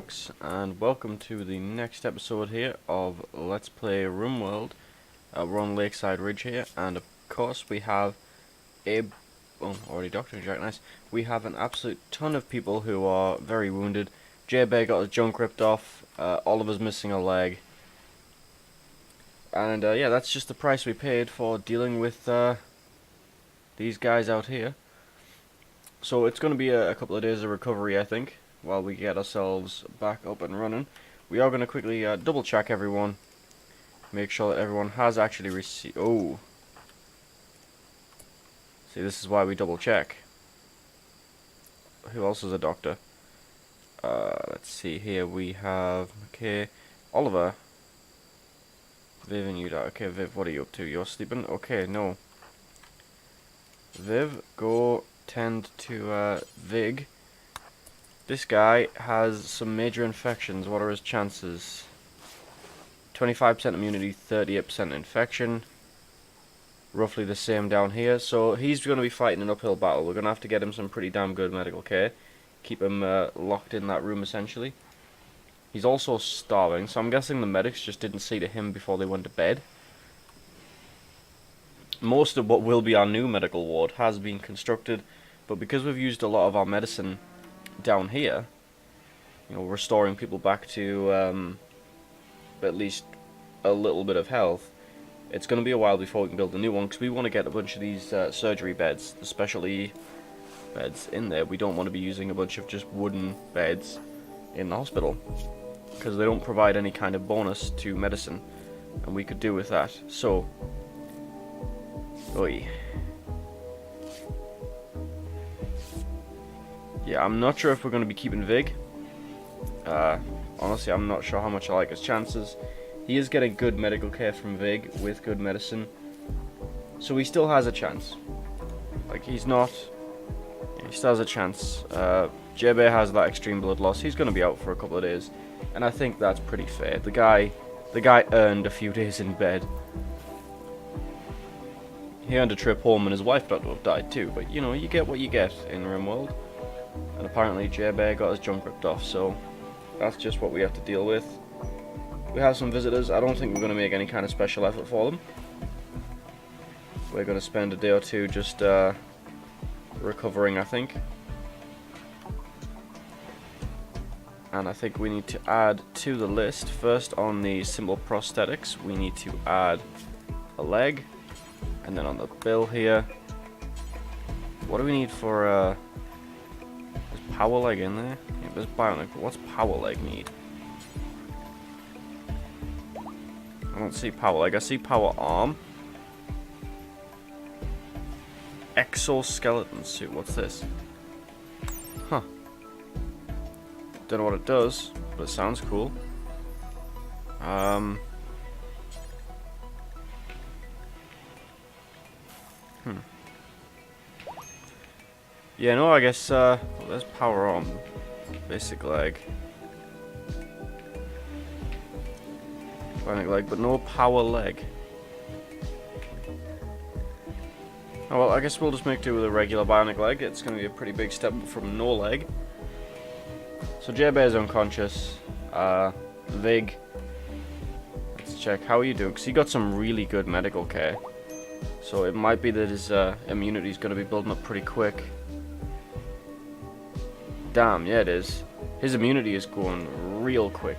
folks, and welcome to the next episode here of Let's Play Rimworld. We're on Lakeside Ridge here, and of course we have already Dr. Jack, nice. We have an absolute ton of people who are very wounded. J-Bear got his junk ripped off, Oliver's missing a leg. And yeah, that's just the price we paid for dealing with these guys out here. So it's going to be a couple of days of recovery, I think, while we get ourselves back up and running. We are going to quickly double check everyone, make sure that everyone has actually received. Oh, see, this is why we double check. Who else is a doctor? Let's see here. We have Oliver, Viv, and you. Okay, Viv, what are you up to? You're sleeping. Okay, no. Viv, go tend to Vig. This guy has some major infections. What are his chances? 25% immunity, 38% infection. Roughly the same down here. So he's going to be fighting an uphill battle. We're going to have to get him some pretty damn good medical care. Keep him locked in that room, essentially. He's also starving, so I'm guessing the medics just didn't see to him before they went to bed. Most of what will be our new medical ward has been constructed, but because we've used a lot of our medicine down here, you know, restoring people back to at least a little bit of health, it's going to be a while before we can build a new one, because we want to get a bunch of these surgery beds, the specialty beds, in there. We don't want to be using a bunch of just wooden beds in the hospital, because they don't provide any kind of bonus to medicine, and we could do with that. So, oi. Yeah, I'm not sure if we're going to be keeping Vig. Honestly, I'm not sure how much I like his chances. He is getting good medical care from Vig with good medicine, so he still has a chance. Like, he's not... he still has a chance. J-Bear has that extreme blood loss. He's going to be out for a couple of days, and I think that's pretty fair. The guy earned a few days in bed. He earned a trip home, and his wife got to have died too, but you know, you get what you get in Rimworld. And apparently J-Bear got his junk ripped off, so that's just what we have to deal with. We have some visitors. I don't think we're going to make any kind of special effort for them. We're going to spend a day or two just recovering, I think. And I think we need to add to the list, first on the simple prosthetics, we need to add a leg. And then on the bill here, what do we need for, is power leg in there? Yeah, there's bionic, but what's power leg need? I don't see power leg, I see power arm. Exoskeleton suit, what's this? Huh. Don't know what it does, but it sounds cool. Yeah, no, I guess, well, there's power arm. Basic leg. Bionic leg, but no power leg. Oh well, I guess we'll just make do with a regular bionic leg. It's going to be a pretty big step from no leg. So J-Bear's unconscious. Vig. Let's check. How are you doing? Because he got some really good medical care. So it might be that his immunity is going to be building up pretty quick. Damn, yeah it is. His immunity is going real quick.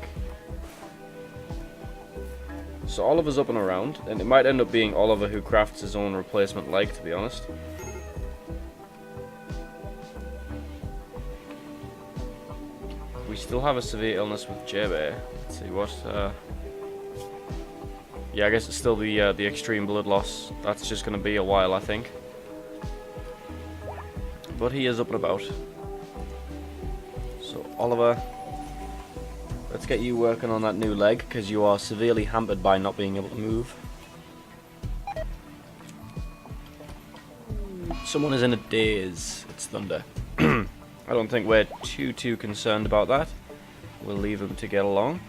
So Oliver's up and around, and it might end up being Oliver who crafts his own replacement leg, to be honest. We still have a severe illness with J-Bear. Let's see what, yeah, I guess it's still the extreme blood loss. That's just going to be a while, I think. But he is up and about. So, Oliver, let's get you working on that new leg, because you are severely hampered by not being able to move. Someone is in a daze. It's thunder. I don't think we're too concerned about that. We'll leave them to get along.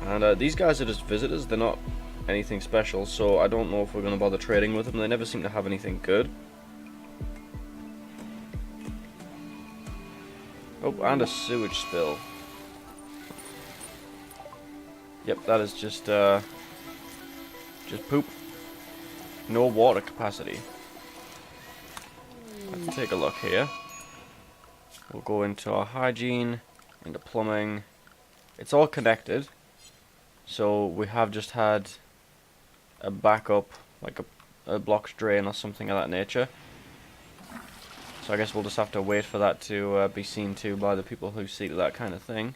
And these guys are just visitors. They're not anything special, so I don't know if we're going to bother trading with them. They never seem to have anything good. Oh, and a sewage spill. Yep, that is just poop. No water capacity. Let's take a look here. We'll go into our hygiene, into plumbing. It's all connected. So we have just had a backup, like a blocked drain or something of that nature. So I guess we'll just have to wait for that to be seen to by the people who see to that kind of thing.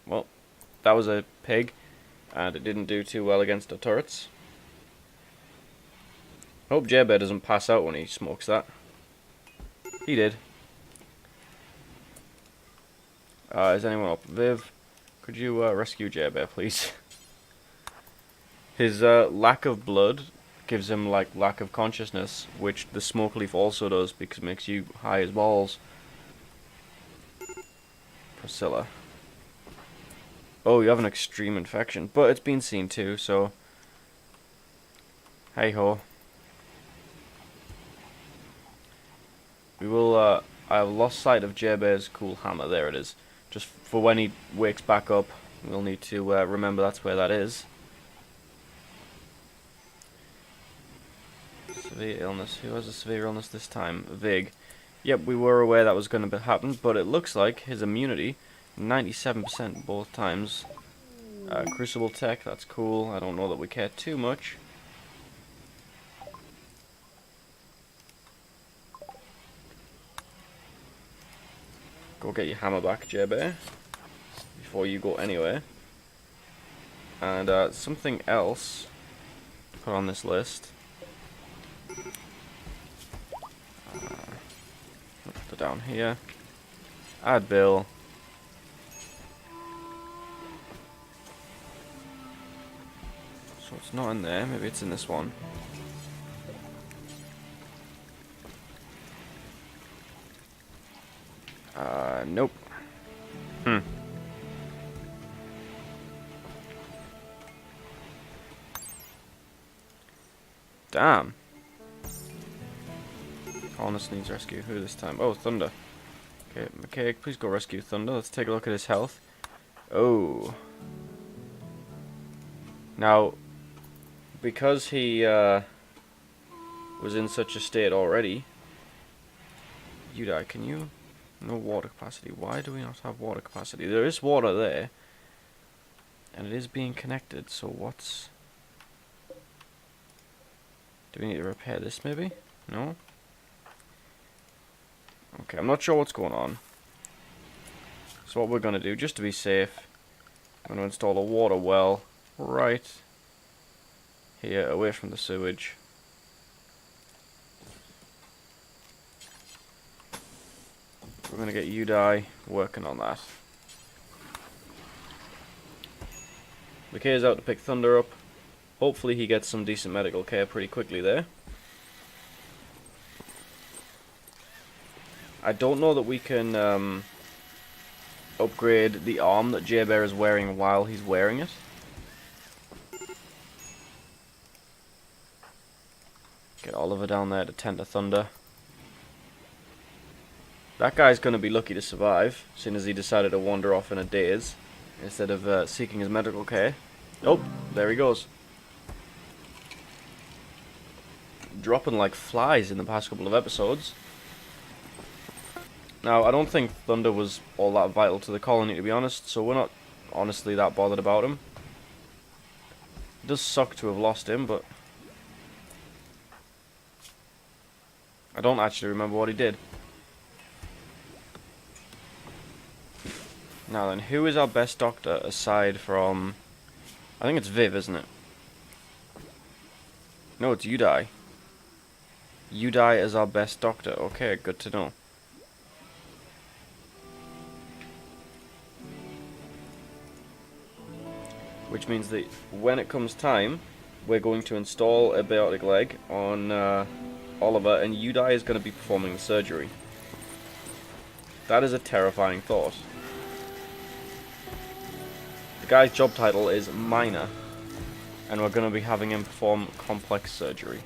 Well, that was a pig, and it didn't do too well against the turrets. I hope J-Bear doesn't pass out when he smokes that. He did. Is anyone up? Viv, could you rescue J-Bear, please? His lack of blood gives him like lack of consciousness, which the smoke leaf also does because it makes you high as balls. Priscilla. Oh, you have an extreme infection, but it's been seen too, so hey ho. We will. I have lost sight of J-Bear's cool hammer. There it is. Just for when he wakes back up, we'll need to remember that's where that is. Severe illness. Who has a severe illness this time? Vig. Yep, we were aware that was going to happen, but it looks like his immunity, 97% both times. Crucible tech, that's cool. I don't know that we care too much. Go get your hammer back, J-Bear, before you go anywhere. And something else to put on this list. Put it down here. Add bill. So it's not in there. Maybe it's in this one. Nope. Damn. Colonist needs rescue. Who this time? Oh, Thunder. Okay, McKay, please go rescue Thunder. Let's take a look at his health. Oh. Now, because he was in such a state already. You die, can you? No water capacity. Why do we not have water capacity? There is water there. And it is being connected, so what's... Do we need to repair this maybe? No? Okay, I'm not sure what's going on. So what we're going to do, just to be safe, I'm going to install a water well right here, away from the sewage. We're going to get Udai working on that. McKay's out to pick Thunder up. Hopefully he gets some decent medical care pretty quickly there. I don't know that we can upgrade the arm that J-Bear is wearing while he's wearing it. Get Oliver down there to tend to Thunder. That guy's going to be lucky to survive, seeing as he decided to wander off in a daze, instead of seeking his medical care. Oh, there he goes. Dropping like flies in the past couple of episodes. Now, I don't think Thunder was all that vital to the colony, to be honest, so we're not honestly that bothered about him. It does suck to have lost him, but I don't actually remember what he did. Now then, who is our best doctor aside from... I think it's Viv, isn't it? No, it's Udai. Udai is our best doctor. Okay, good to know. Which means that when it comes time, we're going to install a biotic leg on Oliver, and Udai is going to be performing the surgery. That is a terrifying thought. The guy's job title is Minor, and we're going to be having him perform complex surgery.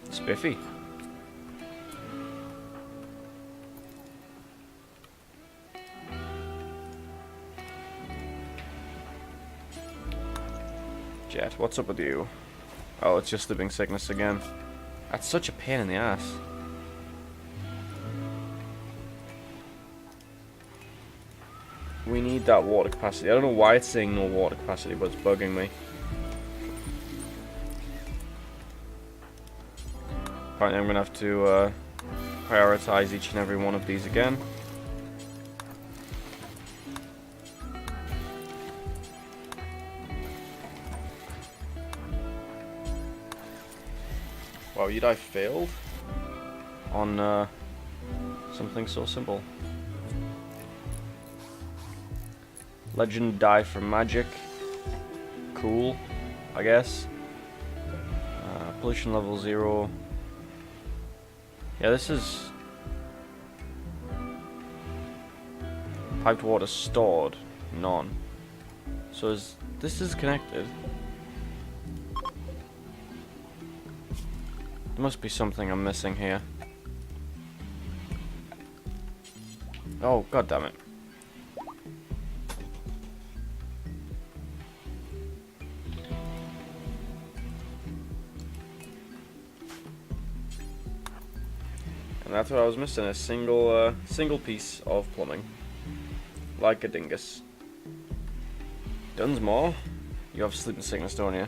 Spiffy. Jet, what's up with you? Oh, it's just sleeping sickness again. That's such a pain in the ass. We need that water capacity. I don't know why it's saying no water capacity, but it's bugging me. Apparently I'm going to have to prioritize each and every one of these again. Wow, I failed on something so simple. Legend die from magic. Cool, I guess. Pollution level 0. Yeah, this is piped water stored. None. So this is connected. There must be something I'm missing here. Oh, god damn it. And that's what I was missing, a single piece of plumbing. Like a dingus. Dunsmore, you have sleeping sickness, don't you?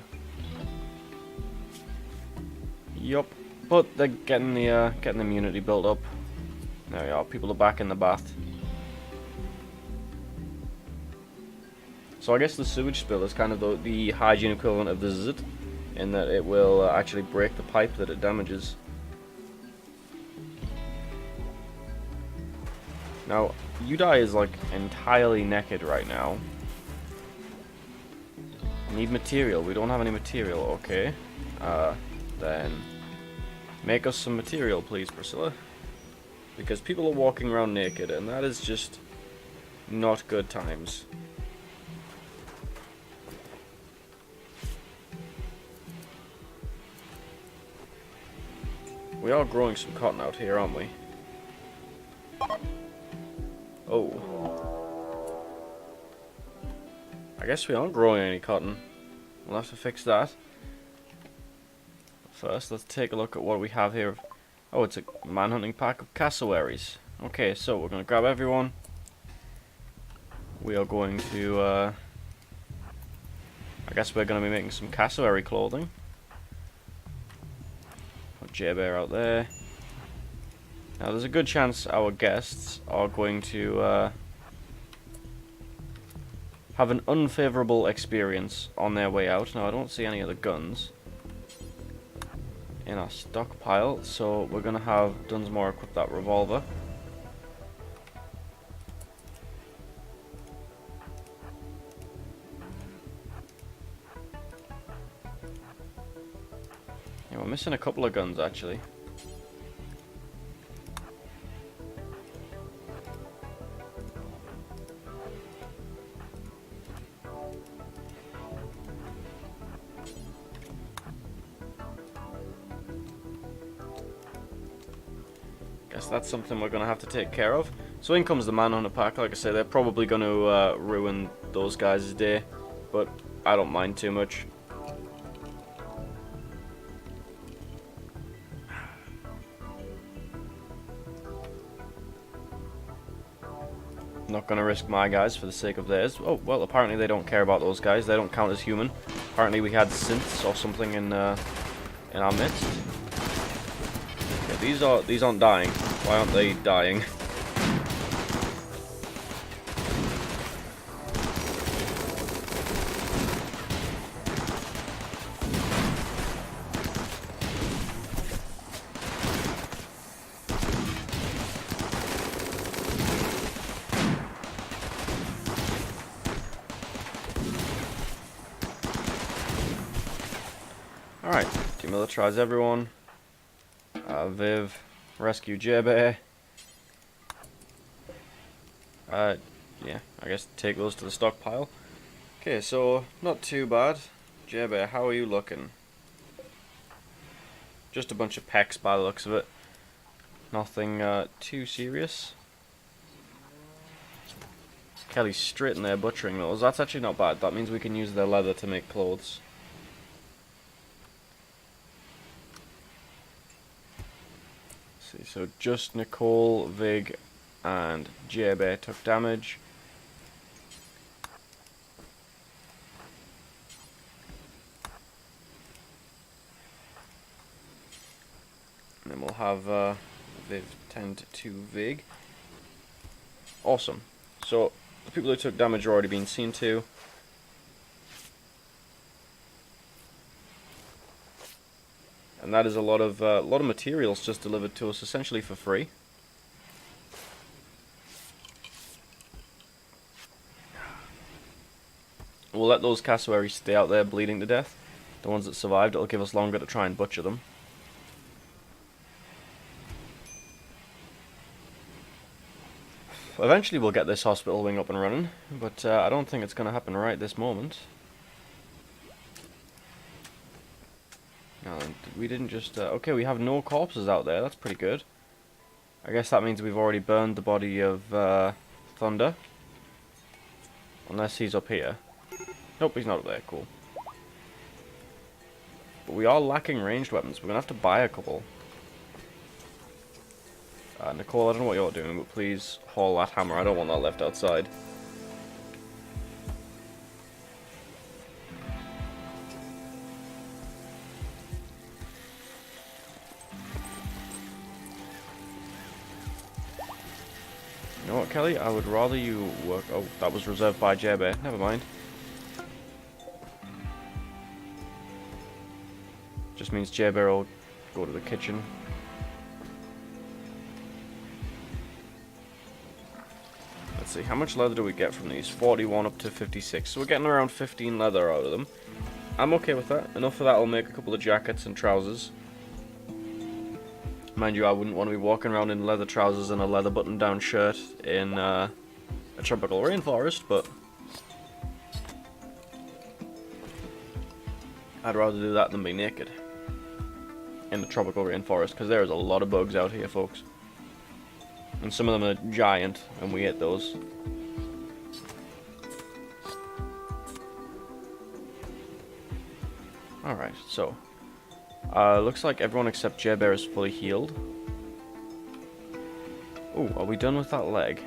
Yup. But they're getting the immunity built up. There we are, people are back in the bath. So I guess the sewage spill is kind of the hygiene equivalent of the zit, in that it will actually break the pipe that it damages. Now, Udai is like entirely naked right now. Need material. We don't have any material, okay. Then make us some material, please, Priscilla. Because people are walking around naked, and that is just not good times. We are growing some cotton out here, aren't we? Oh. I guess we aren't growing any cotton. We'll have to fix that. First, let's take a look at what we have here. Oh, it's a manhunting pack of cassowaries. Okay, so we're going to grab everyone. We are going to, I guess we're going to be making some cassowary clothing. Put J-Bear out there. Now, there's a good chance our guests are going to have an unfavorable experience on their way out. Now, I don't see any other guns in our stockpile, so we're going to have Dunsmore equip that revolver. Yeah, we're missing a couple of guns, actually. Guess that's something we're going to have to take care of. So in comes the manhunter pack. Like I say, they're probably going to ruin those guys' day, but I don't mind too much. Not going to risk my guys for the sake of theirs. Oh, well, apparently they don't care about those guys. They don't count as human. Apparently we had synths or something in our midst. Okay, these aren't dying. Why aren't they dying? Alright, demilitarize everyone. Viv, rescue J-Bear. Yeah, I guess take those to the stockpile. Okay, so not too bad. J-Bear, how are you looking? Just a bunch of pecs by the looks of it. Nothing too serious. Kelly's straight in there butchering those. That's actually not bad. That means we can use their leather to make clothes. So just Nicole, Vig, and JB took damage. And then we'll have Viv tend to Vig. Awesome. So the people who took damage are already being seen to. And that is a lot of materials just delivered to us essentially for free. We'll let those cassowaries stay out there bleeding to death. The ones that survived, it'll give us longer to try and butcher them. Eventually we'll get this hospital wing up and running, but I don't think it's going to happen right this moment. No, we didn't just... okay, we have no corpses out there, that's pretty good. I guess that means we've already burned the body of Thunder. Unless he's up here. Nope, he's not up there, cool. But we are lacking ranged weapons, we're going to have to buy a couple. Nicole, I don't know what you're doing, but please haul that hammer. I don't want that left outside. You know what, Kelly? I would rather you work... Oh, that was reserved by JB. Never mind. Just means JB will go to the kitchen. Let's see, how much leather do we get from these? 41 up to 56. So we're getting around 15 leather out of them. I'm okay with that. Enough of that will make a couple of jackets and trousers. Mind you, I wouldn't want to be walking around in leather trousers and a leather button-down shirt in a tropical rainforest, but I'd rather do that than be naked in the tropical rainforest, because there's a lot of bugs out here, folks. And some of them are giant, and we hit those. Alright, so looks like everyone except J-Bear is fully healed. Ooh, are we done with that leg?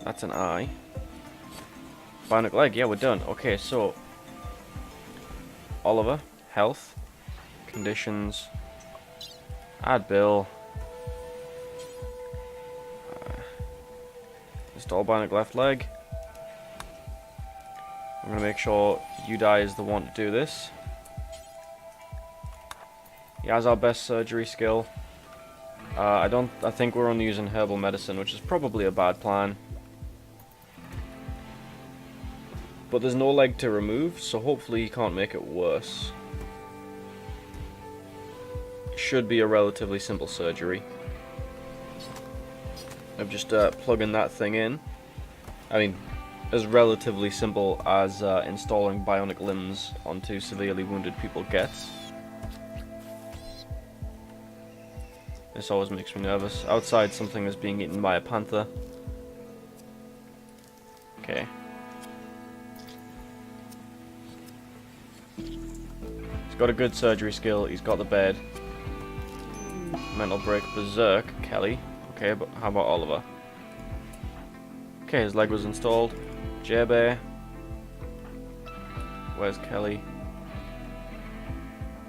That's an eye. Bionic leg, yeah, we're done. Okay, so Oliver, health, conditions, add Bill. Install bionic left leg. I'm gonna make sure Udai is the one to do this. He has our best surgery skill. I think we're only using herbal medicine, which is probably a bad plan. But there's no leg to remove, so hopefully he can't make it worse. Should be a relatively simple surgery. Of just plugging that thing in. I mean, as relatively simple as installing bionic limbs onto severely wounded people gets. This always makes me nervous. Outside, something is being eaten by a panther. Okay. He's got a good surgery skill. He's got the bed. Mental break berserk, Kelly. Okay, but how about Oliver? Okay, his leg was installed. J-Bear. Where's Kelly?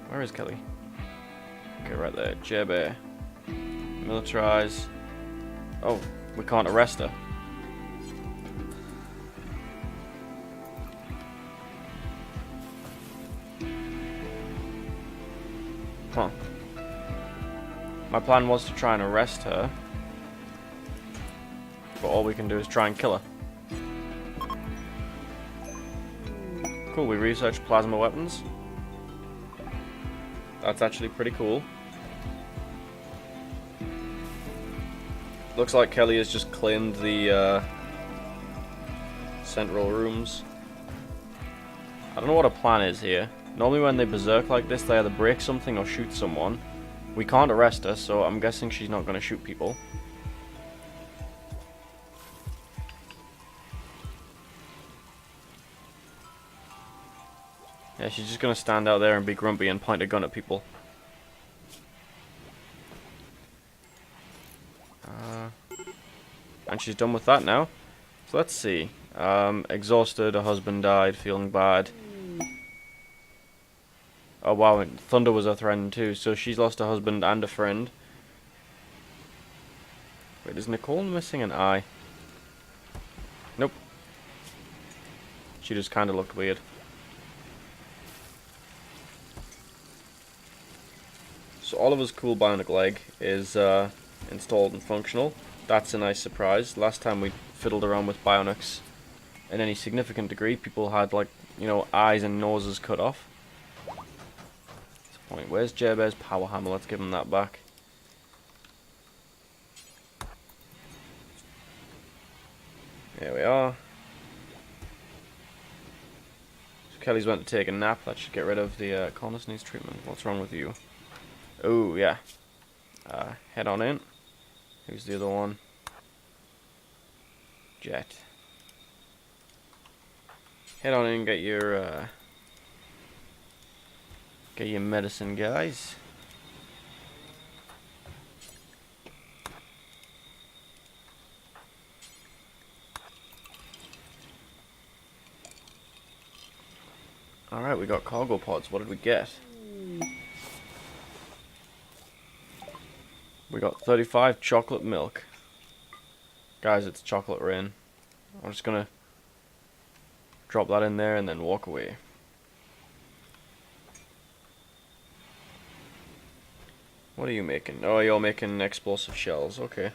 Where is Kelly? Okay, right there. J-Bear. Militarize. Oh, we can't arrest her. Huh. My plan was to try and arrest her. But all we can do is try and kill her. Cool, we researched plasma weapons. That's actually pretty cool. Looks like Kelly has just claimed the central rooms. I don't know what a plan is here. Normally when they berserk like this, they either break something or shoot someone. We can't arrest her, so I'm guessing she's not going to shoot people. Yeah, she's just going to stand out there and be grumpy and point a gun at people. she's done with that now. So let's see. Exhausted, her husband died, feeling bad. Oh wow, and thunder was her friend too, so she's lost her husband and a friend. Wait, is Nicole missing an eye? Nope. She just kind of looked weird. So Oliver's cool bionic leg is installed and functional. That's a nice surprise. Last time we fiddled around with bionics in any significant degree, people had, like, you know, eyes and noses cut off. That's the point. Where's Jabez's power hammer? Let's give him that back. There we are. So Kelly's went to take a nap. That should get rid of the Connors needs treatment. What's wrong with you? Oh, yeah. Head on in. Who's the other one? Jet. Head on in and get your medicine, guys. Alright, we got cargo pods. What did we get? We got 35 chocolate milk. Guys, it's chocolate rain. I'm just gonna drop that in there and then walk away. What are you making? Oh, you're making explosive shells. Okay.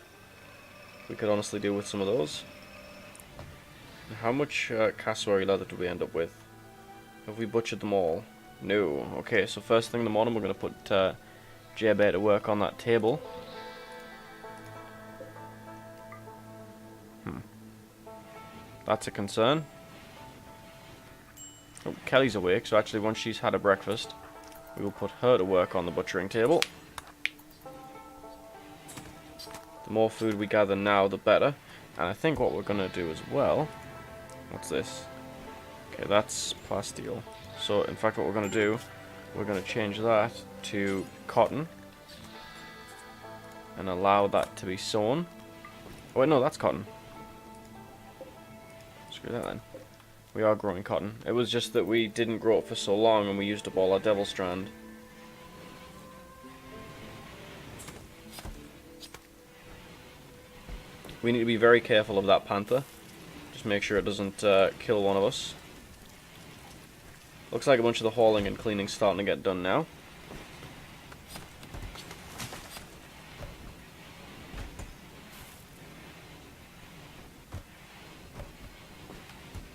We could honestly do with some of those. How much cassowary leather do we end up with? Have we butchered them all? No. Okay, so first thing in the morning we're going to put J-Bear to work on that table. That's a concern. Oh, Kelly's awake, so actually once she's had a breakfast, we will put her to work on the butchering table. The more food we gather now, the better. And I think what we're going to do as well... What's this? Okay, that's plasteel. So, in fact, what we're going to do, we're going to change that to cotton. And allow that to be sewn. Oh, wait, no, that's cotton. Screw that then. We are growing cotton. It was just that we didn't grow it for so long and we used up all our devil strand. We need to be very careful of that panther. Just make sure it doesn't kill one of us. Looks like a bunch of the hauling and cleaning starting to get done now.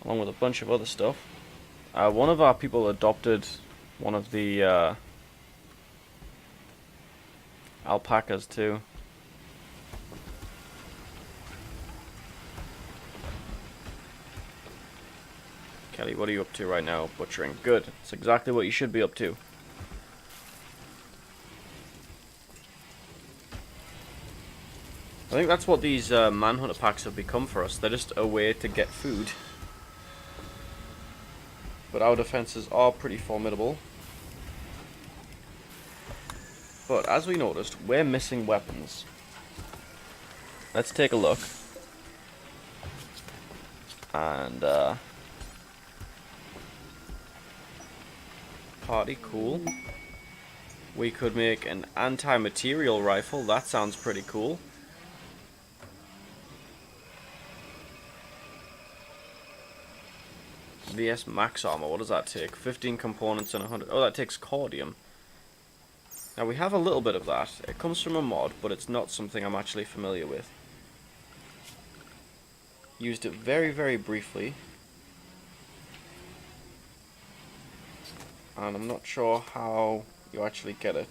Along with a bunch of other stuff. One of our people adopted one of the alpacas too. Kelly, what are you up to right now? Butchering. Good. That's exactly what you should be up to. I think that's what these manhunter packs have become for us. They're just a way to get food. But our defenses are pretty formidable. But as we noticed, we're missing weapons. Let's take a look. And party, cool. We could make an anti-material rifle. That sounds pretty cool. VS max armor, what does that take? 15 components and 100. Oh, that takes cordium. Now we have a little bit of that. It comes from a mod, but it's not something I'm actually familiar with. Used it very, very briefly. And I'm not sure how you actually get it.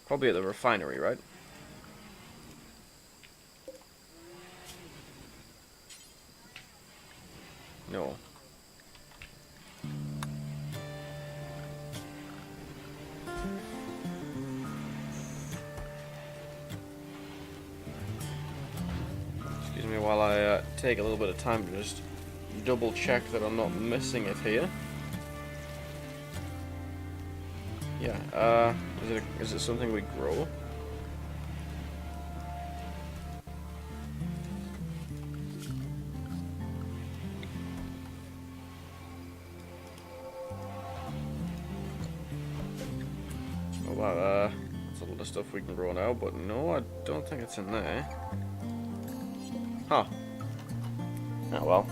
Probably at the refinery, right? No. Excuse me while I take a little bit of time to just double check that I'm not missing it here. Yeah, Is it something we grow? Oh wow, that's a lot of stuff we can grow now, but no, I don't think it's in there. Huh. Oh well.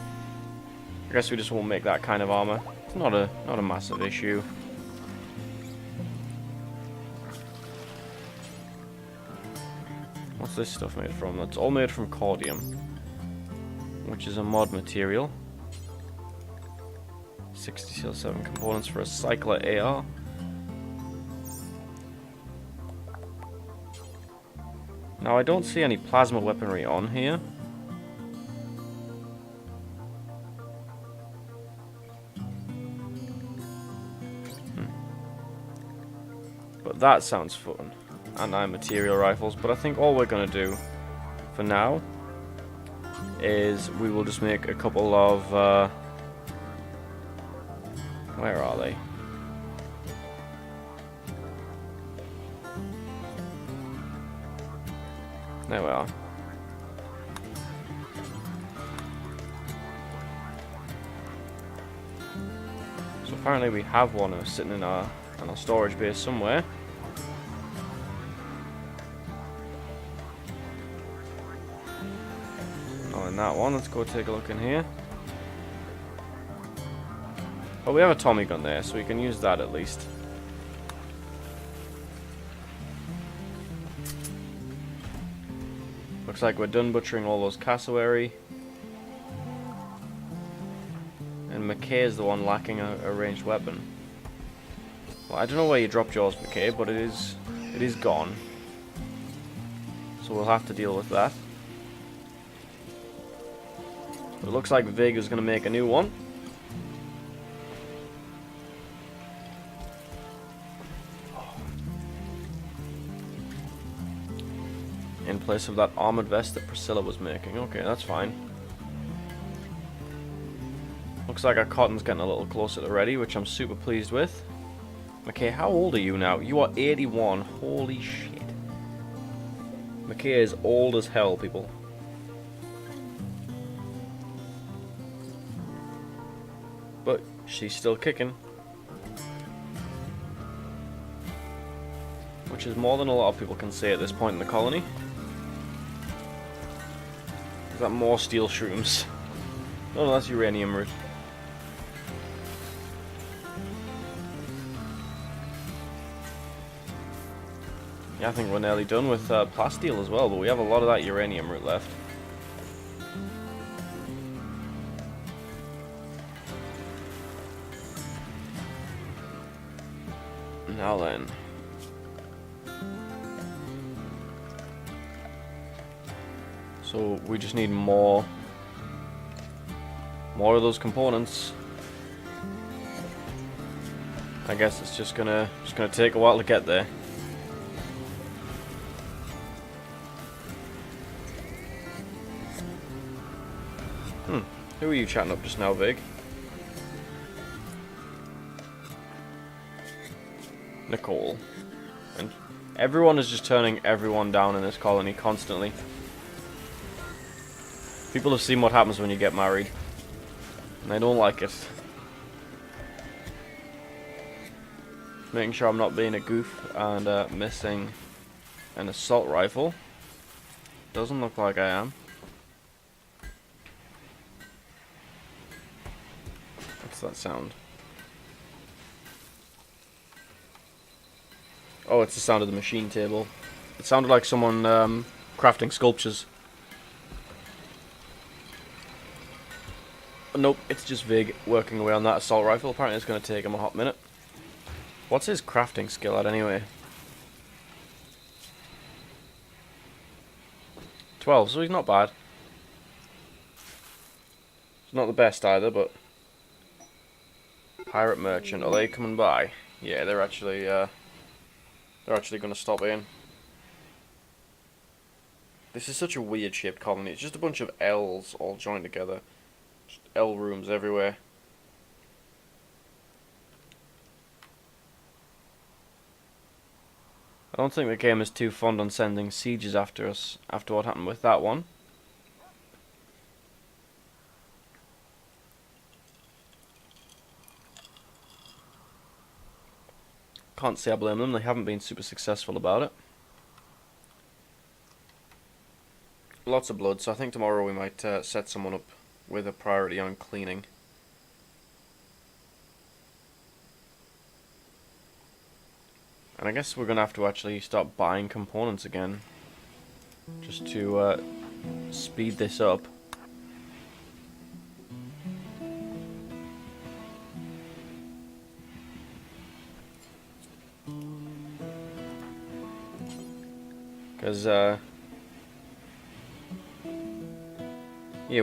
I guess we just won't make that kind of armor. It's not a massive issue. What's this stuff made from? That's all made from cordium, which is a mod material. 67 components for a cycler AR. Now I don't see any plasma weaponry on here. But that sounds fun. Anti-material rifles, but I think all we're gonna do for now is we will just make a couple of where are they? There we are. So apparently we have one sitting in our storage base somewhere. Oh, in that one, let's go take a look in here. But we have a Tommy gun there, so we can use that at least. Looks like we're done butchering all those cassowary. And McKay is the one lacking a ranged weapon. Well, I don't know where you dropped yours, McKay, but it is gone. So we'll have to deal with that. It looks like Vig is going to make a new one. In place of that armored vest that Priscilla was making. Okay, that's fine. Looks like our cotton's getting a little closer to ready, which I'm super pleased with. McKay, how old are you now? You are 81. Holy shit. McKay is old as hell, people. But she's still kicking. Which is more than a lot of people can say at this point in the colony. Is that more steel shrooms? No, that's uranium root. Yeah, I think we're nearly done with plasteel as well, but we have a lot of that uranium root left. Now then. So we just need more of those components. I guess it's just gonna take a while to get there. Who are you chatting up just now, Vig? Nicole. And everyone is just turning everyone down in this colony constantly. People have seen what happens when you get married. And they don't like it. Making sure I'm not being a goof and missing an assault rifle. Doesn't look like I am. What's that sound? Oh, it's the sound of the machine table. It sounded like someone crafting sculptures. But nope, it's just Vig working away on that assault rifle. Apparently it's going to take him a hot minute. What's his crafting skill at anyway? 12, so he's not bad. He's not the best either, but... Pirate merchant, are they coming by? Yeah, they're actually going to stop in. This is such a weird shaped colony. It's just a bunch of L's all joined together. Just L rooms everywhere. I don't think the game is too fond on sending sieges after us, after what happened with that one. Can't say I blame them, they haven't been super successful about it. Lots of blood, so I think tomorrow we might set someone up with a priority on cleaning. And I guess we're going to have to actually start buying components again, just to speed this up. Because, yeah,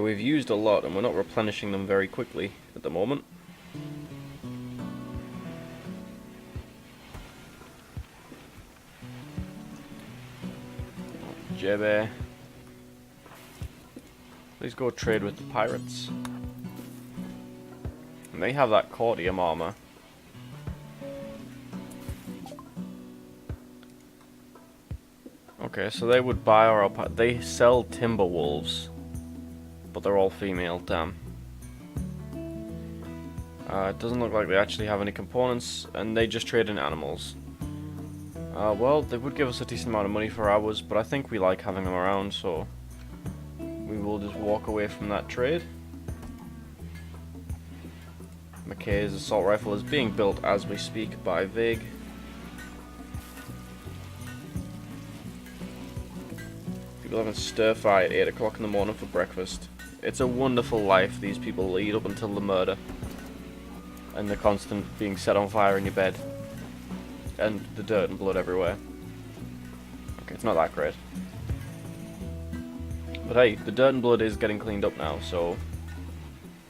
we've used a lot and we're not replenishing them very quickly at the moment. Jebe. Please go trade with the pirates. And they have that Cordium armor. Okay, so they would buy our... They sell timber wolves. But they're all female, damn. It doesn't look like they actually have any components, and they just trade in animals. Well, they would give us a decent amount of money for ours, but I think we like having them around, so we will just walk away from that trade. McKay's assault rifle is being built as we speak by Vig. People having stir fry at 8 o'clock in the morning for breakfast. It's a wonderful life these people lead up until the murder. And the constant being set on fire in your bed. And the dirt and blood everywhere. Okay, it's not that great. But hey, the dirt and blood is getting cleaned up now, so...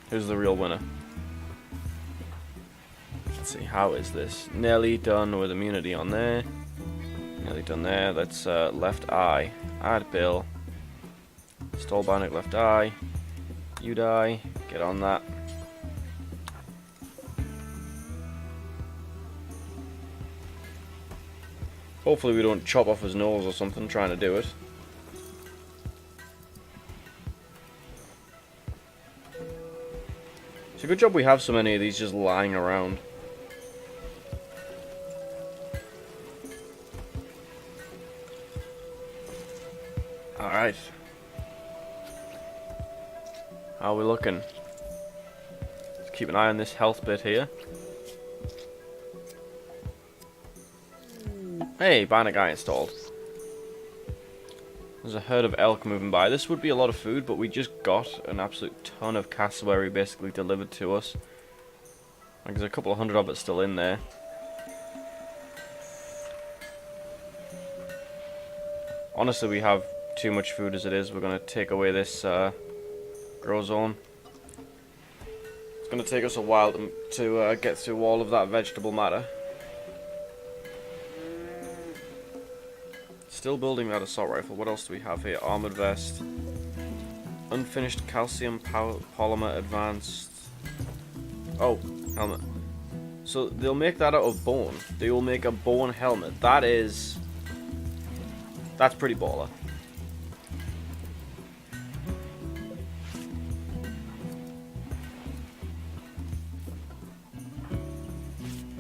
who's the real winner? Let's see, how is this? Nearly done with immunity on there. Nearly done there. Let's, left eye. Add Bill. Stall Bannock, left eye. You die. Get on that. Hopefully we don't chop off his nose or something trying to do it. It's a good job we have so many of these just lying around. Alright. How are we looking? Let's keep an eye on this health bit here. Hey, Bannock Eye installed. There's a herd of elk moving by. This would be a lot of food, but we just got an absolute ton of cassowary basically delivered to us. Like, there's a couple of hundred of it still in there. Honestly, we have too much food as it is. We're going to take away this grow zone. It's going to take us a while to get through all of that vegetable matter. Still building that assault rifle. What else do we have here? Armored vest. Unfinished calcium polymer advanced. Oh, helmet. So they'll make that out of bone. They will make a bone helmet. That's pretty baller.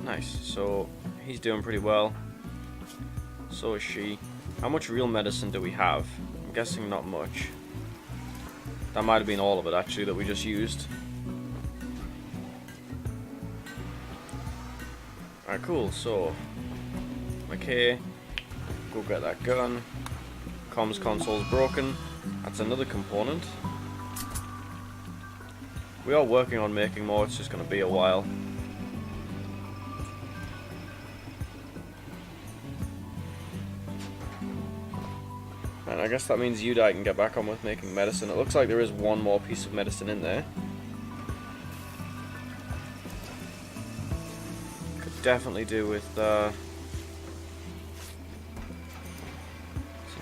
Nice. So he's doing pretty well. So is she. How much real medicine do we have? I'm guessing not much. That might have been all of it, actually, that we just used. Alright, cool. So, okay, go get that gun. Comms console's broken. That's another component. We are working on making more, it's just going to be a while. And I guess that means Udai can get back on with making medicine. It looks like there is one more piece of medicine in there. Could definitely do with, so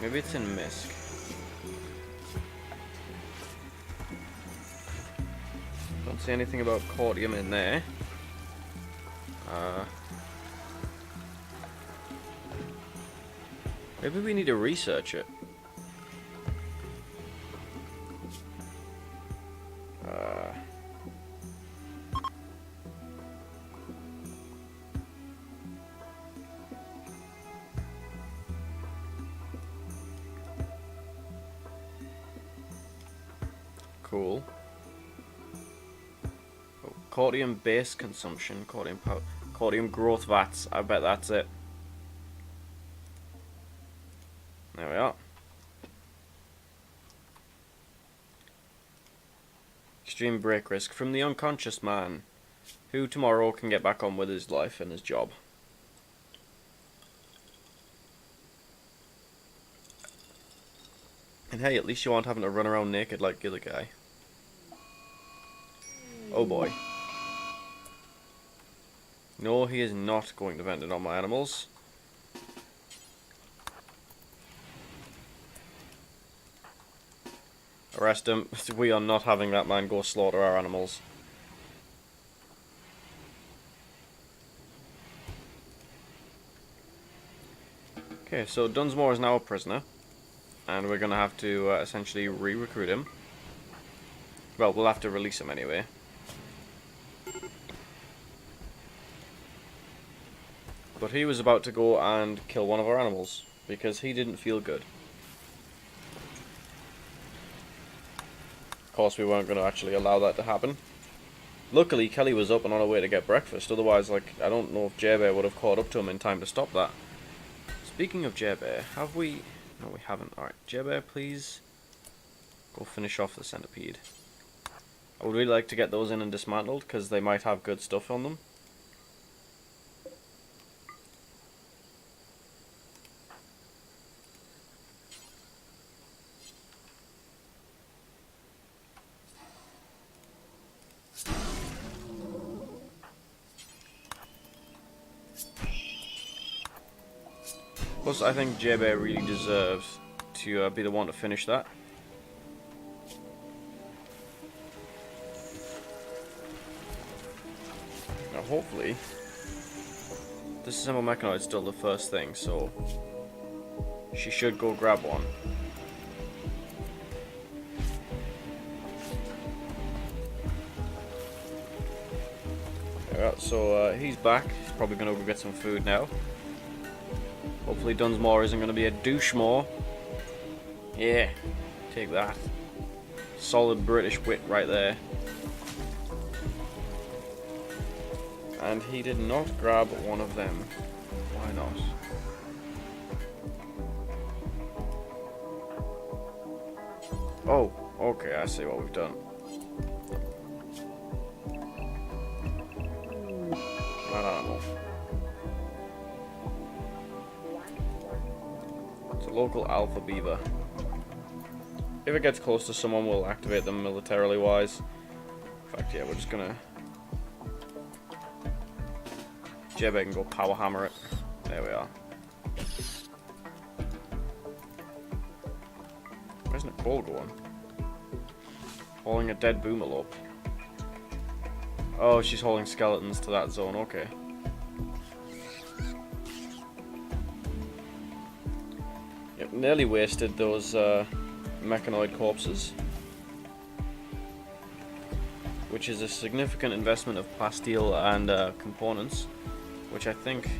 maybe it's in Misk. Don't see anything about Cordium in there. Maybe we need to research it. Cool. Oh, cordium base consumption, cordium power, cordium growth vats. I bet that's it. There we are. Extreme break risk from the unconscious man, who tomorrow can get back on with his life and his job. And hey, at least you aren't having to run around naked like the other guy. Oh boy. No, he is not going to vent it on my animals. Arrest him. We are not having that man go slaughter our animals. Okay, so Dunsmore is now a prisoner. And we're going to have to essentially re-recruit him. Well, we'll have to release him anyway. But he was about to go and kill one of our animals, because he didn't feel good. Of course, we weren't going to actually allow that to happen. Luckily, Kelly was up and on her way to get breakfast, otherwise, like, I don't know if J-Bear would have caught up to him in time to stop that. Speaking of J-Bear, have we... No, we haven't. Alright, J-Bear, please go finish off the centipede. I would really like to get those in and dismantled, because they might have good stuff on them. Plus, I think J-Bear really deserves to be the one to finish that. Now, hopefully, disassemble mechanoid is still the first thing, so she should go grab one. Alright, so he's back. He's probably going to go get some food now. Hopefully Dunsmore isn't going to be a douche more. Yeah, take that. Solid British wit right there. And he did not grab one of them. Why not? Oh, okay, I see what we've done. That animal. Local alpha beaver. If it gets close to someone, we'll activate them militarily wise. In fact, yeah, we're just gonna... J-Bear can go power hammer it. There we are. Where's Nicole going? Hauling a dead boomerlope. Oh, she's hauling skeletons to that zone, okay. Nearly wasted those mechanoid corpses, which is a significant investment of plasteel and components, which I think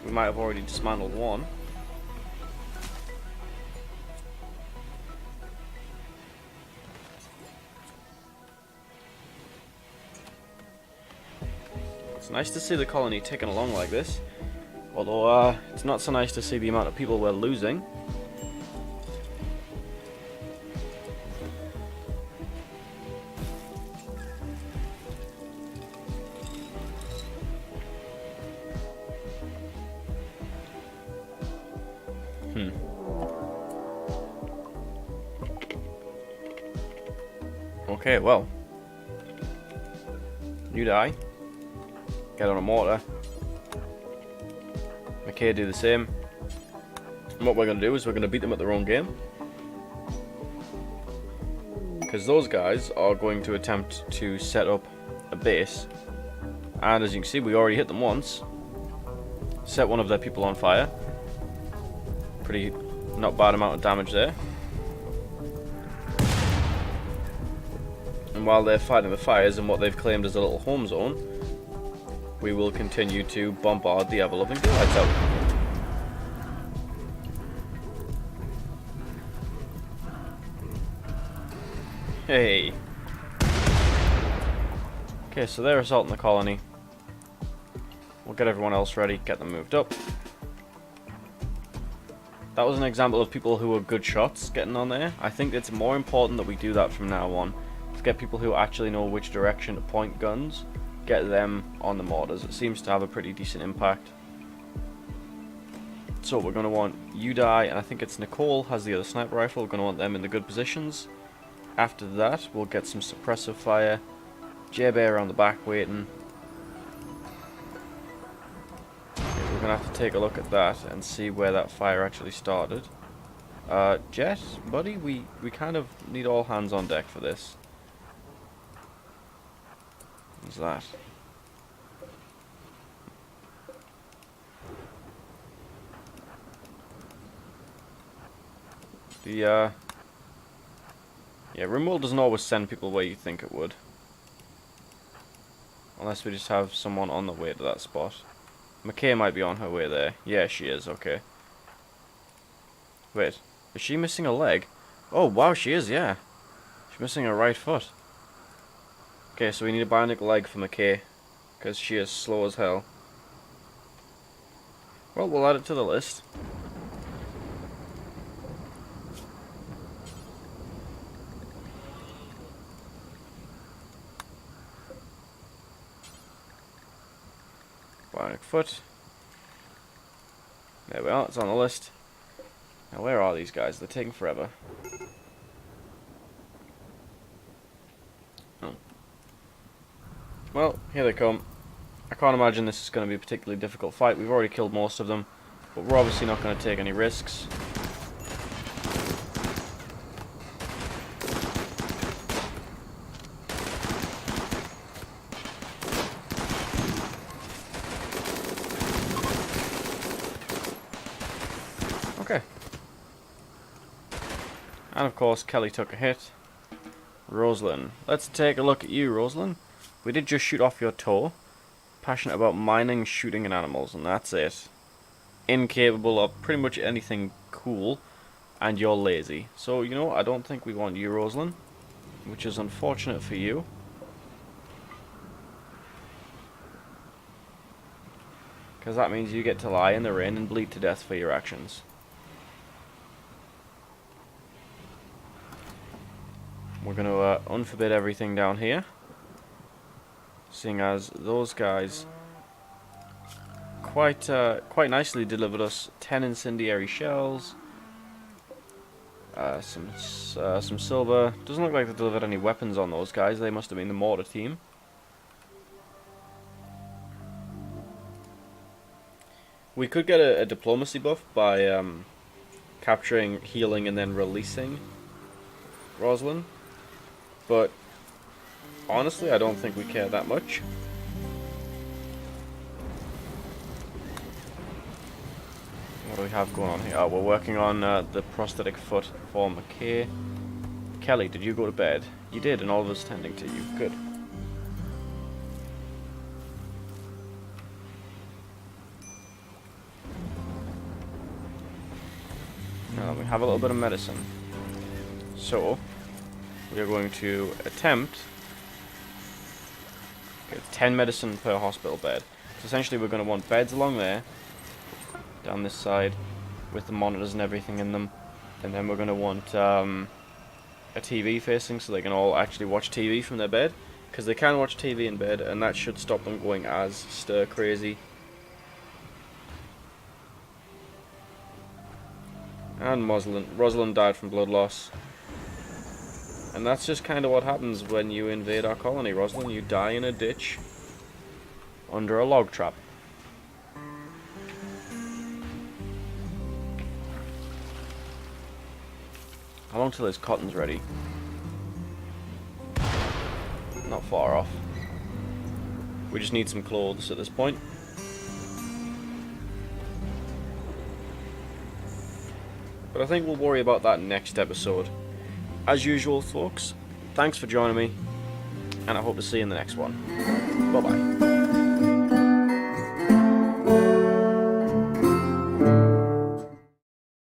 we might have already dismantled one. It's nice to see the colony ticking along like this. Although, it's not so nice to see the amount of people we're losing. Okay, well. You die. Get on a mortar. Okay, do the same. And what we're going to do is we're going to beat them at their own game. Because those guys are going to attempt to set up a base. And as you can see, we already hit them once. Set one of their people on fire. Pretty not bad amount of damage there. And while they're fighting the fires in what they've claimed as a little home zone, we will continue to bombard the ever-loving daylights out. Hey. Okay, so they're assaulting the colony. We'll get everyone else ready, get them moved up. That was an example of people who are good shots getting on there. I think it's more important that we do that from now on. To get people who actually know which direction to point guns, get them on the mortars. It seems to have a pretty decent impact. So we're going to want Udai, and I think it's Nicole has the other sniper rifle. We're going to want them in the good positions. After that, we'll get some suppressive fire. J-Bear around the back waiting. We're going to have to take a look at that and see where that fire actually started. Jet, buddy, we kind of need all hands on deck for this. What's that? Yeah, Rimworld doesn't always send people where you think it would. Unless we just have someone on the way to that spot. McKay might be on her way there. Yeah, she is, okay. Wait, is she missing a leg? Oh, wow, she is, yeah. She's missing her right foot. Okay, so we need a bionic leg for McKay, because she is slow as hell. Well, we'll add it to the list. Bionic foot. There we are, it's on the list. Now where are these guys? They're taking forever. Oh. Well, here they come. I can't imagine this is going to be a particularly difficult fight. We've already killed most of them, but we're obviously not going to take any risks. Okay. And of course, Kelly took a hit. Rosalind. Let's take a look at you, Rosalind. We did just shoot off your toe. Passionate about mining, shooting, and animals, and that's it. Incapable of pretty much anything cool, and you're lazy. So, you know, I don't think we want you, Rosalind, which is unfortunate for you. Because that means you get to lie in the rain and bleed to death for your actions. We're going to unforbid everything down here, seeing as those guys quite nicely delivered us 10 incendiary shells, some silver. Doesn't look like they delivered any weapons on those guys. They must have been the mortar team. We could get a diplomacy buff by capturing, healing, and then releasing Rosalind. But honestly, I don't think we care that much. What do we have going on here? Oh, we're working on the prosthetic foot for McKay. Kelly, did you go to bed? You did, and all of us tending to you. Good. Now we have a little bit of medicine. So we are going to attempt get 10 medicine per hospital bed. So essentially we're going to want beds along there, down this side, with the monitors and everything in them. And then we're going to want a TV facing so they can all actually watch TV from their bed. Because they can watch TV in bed, and that should stop them going as stir crazy. And Rosalind died from blood loss. And that's just kind of what happens when you invade our colony, Rosalind. You die in a ditch under a log trap. How long till his cotton's ready? Not far off. We just need some clothes at this point. But I think we'll worry about that next episode. As usual, folks, thanks for joining me, and I hope to see you in the next one. Bye-bye.